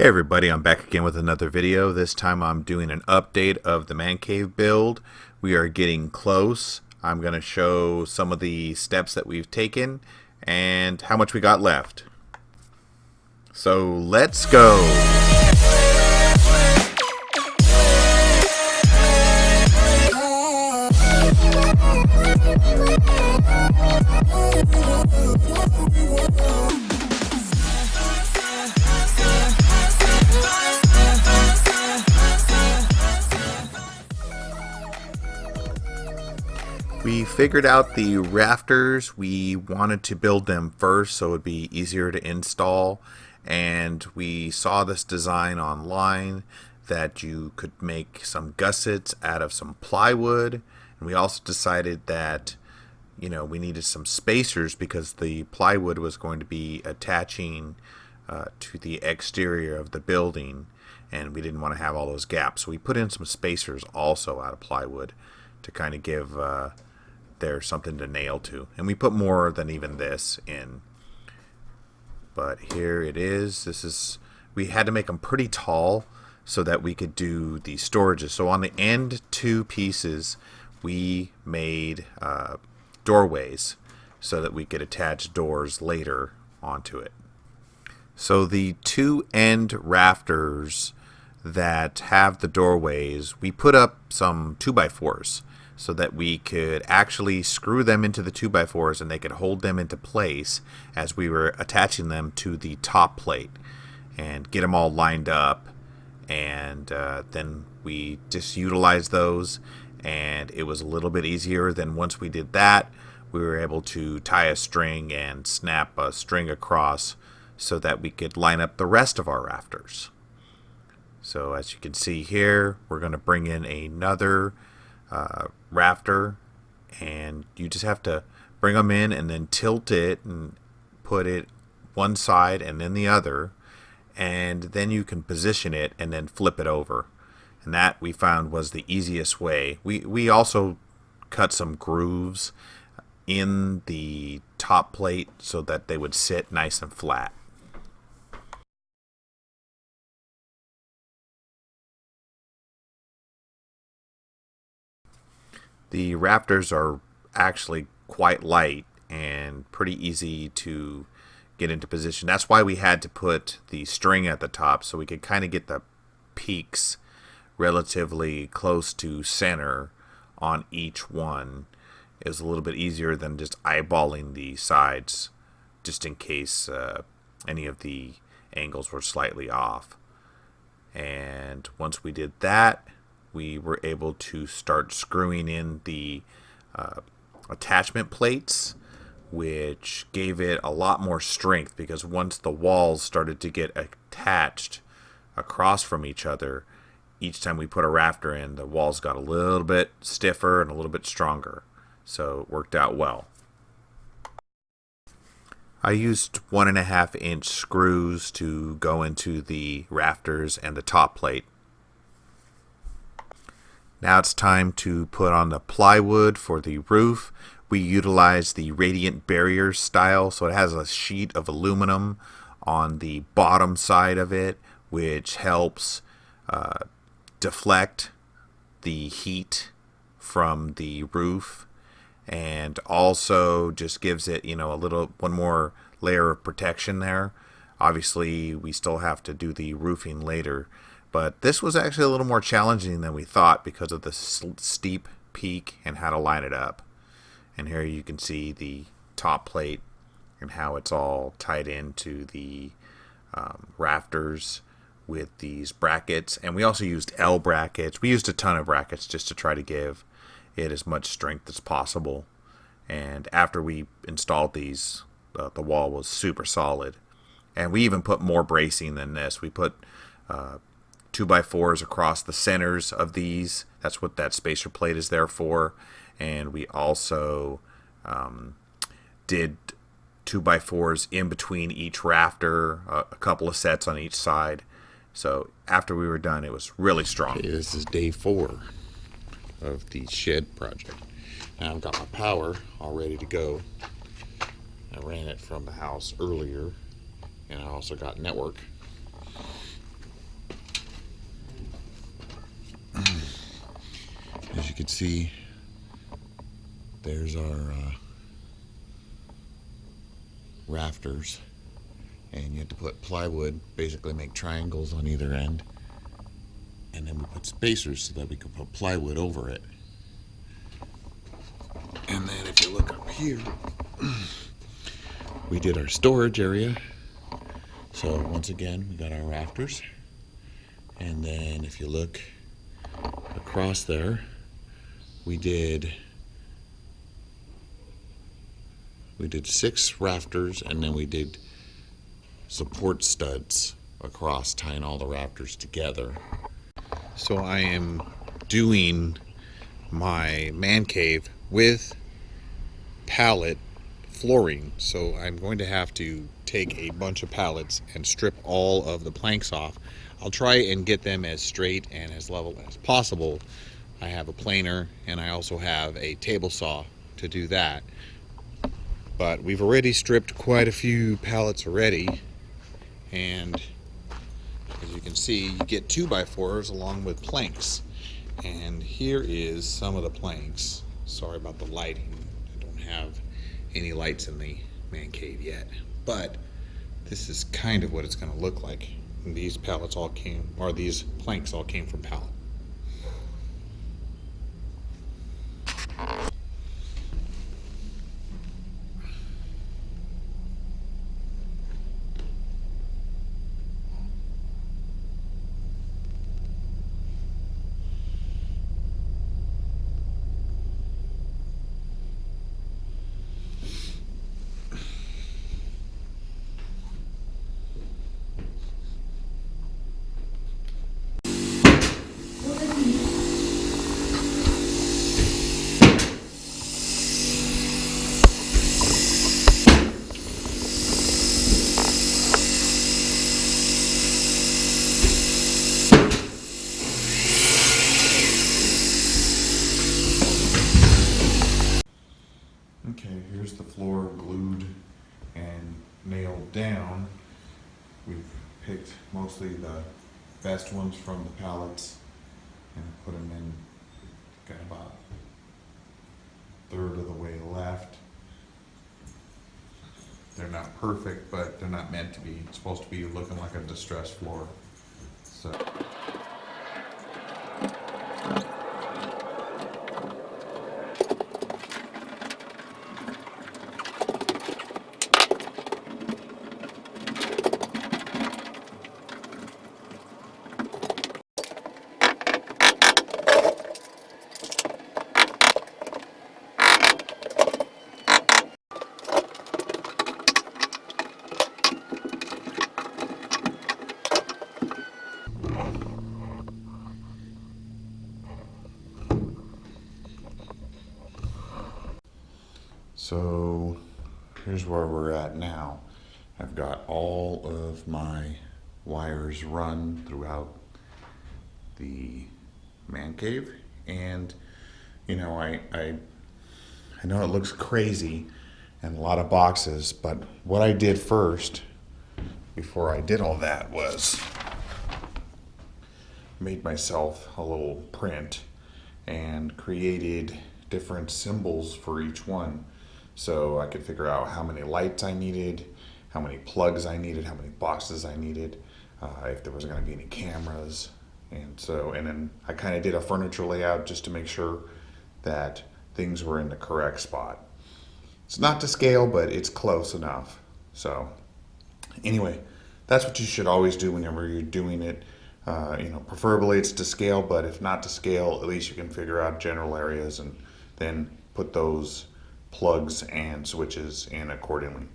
Hey everybody, I'm back again with another video. This time I'm doing an update of the man cave build. We are getting close. I'm going to show some of the steps that we've taken and how much we got left. So let's go! We figured out the rafters. We wanted to build them first so it would be easier to install, and we saw this design online that you could make some gussets out of some plywood, and we also decided that we needed some spacers because the plywood was going to be attaching to the exterior of the building, and we didn't want to have all those gaps, so we put in some spacers also out of plywood to kind of give there's something to nail to, and we put more than even this in, but here it is. We had to make them pretty tall so that we could do the storages. So on the end two pieces we made doorways so that we could attach doors later onto it. So the two end rafters that have the doorways, we put up some 2x4s so that we could actually screw them into the 2x4s and they could hold them into place as we were attaching them to the top plate and get them all lined up. And then we just utilized those, and it was a little bit easier. Then once we did that, we were able to tie a string and snap a string across so that we could line up the rest of our rafters. So as you can see here, we're going to bring in another rafter, and you just have to bring them in and then tilt it and put it one side and then the other, and then you can position it and then flip it over, and that we found was the easiest way. We also cut some grooves in the top plate so that they would sit nice and flat. The rafters are actually quite light and pretty easy to get into position. That's why we had to put the string at the top, so we could kind of get the peaks relatively close to center on each one. It was a little bit easier than just eyeballing the sides, just in case any of the angles were slightly off. And once we did that, we were able to start screwing in the attachment plates, which gave it a lot more strength, because once the walls started to get attached across from each other, each time we put a rafter in, the walls got a little bit stiffer and a little bit stronger. So it worked out well. I used 1.5-inch screws to go into the rafters and the top plate. Now it's time to put on the plywood for the roof. We utilized the radiant barrier style, so it has a sheet of aluminum on the bottom side of it, which helps deflect the heat from the roof, and also just gives it one more layer of protection there. Obviously we still have to do the roofing later, but this was actually a little more challenging than we thought because of the steep peak and how to line it up. And here you can see the top plate and how it's all tied into the rafters with these brackets. And we also used L brackets. We used a ton of brackets just to try to give it as much strength as possible. And after we installed these, the wall was super solid. And we even put more bracing than this. We put 2x4s across the centers of these. That's what that spacer plate is there for. And we also did 2x4s in between each rafter, a couple of sets on each side. So after we were done, it was really strong. Okay, this is day 4 of the shed project. Now I've got my power all ready to go. I ran it from the house earlier, and I also got network. can see, there's our rafters, and you have to put plywood, basically make triangles on either end, and then we put spacers so that we can put plywood over it. And then if you look up here, we did our storage area. So once again, we got our rafters, and then if you look across there, we did 6 rafters, and then we did support studs across, tying all the rafters together. So I am doing my man cave with pallet flooring. So I'm going to have to take a bunch of pallets and strip all of the planks off. I'll try and get them as straight and as level as possible. I have a planer and I also have a table saw to do that. But we've already stripped quite a few pallets already, and as you can see, you get 2x4s along with planks. And here is some of the planks. Sorry about the lighting. I don't have any lights in the man cave yet, but this is kind of what it's going to look like. And these pallets all came, or these planks all came from pallet. Okay, here's the floor glued and nailed down. We've picked mostly the best ones from the pallets and put them in, got about a third of the way left. They're not perfect, but they're not meant to be. It's supposed to be looking like a distressed floor. So. So here's where we're at now. I've got all of my wires run throughout the man cave, and you know, I know it looks crazy and a lot of boxes, but what I did first before I did all that was made myself a little print and created different symbols for each one. So I could figure out how many lights I needed, how many plugs I needed, how many boxes I needed, if there was going to be any cameras. And then I kind of did a furniture layout just to make sure that things were in the correct spot. It's not to scale, but it's close enough. So anyway, that's what you should always do whenever you're doing it. Preferably it's to scale, but if not to scale, at least you can figure out general areas and then put those plugs and switches in accordingly.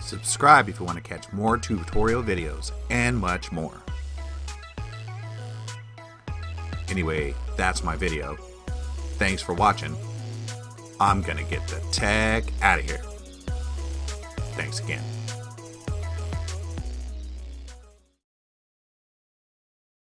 Subscribe if you want to catch more tutorial videos and much more. Anyway, that's my video. Thanks for watching. I'm gonna get the tech out of here. Thanks again.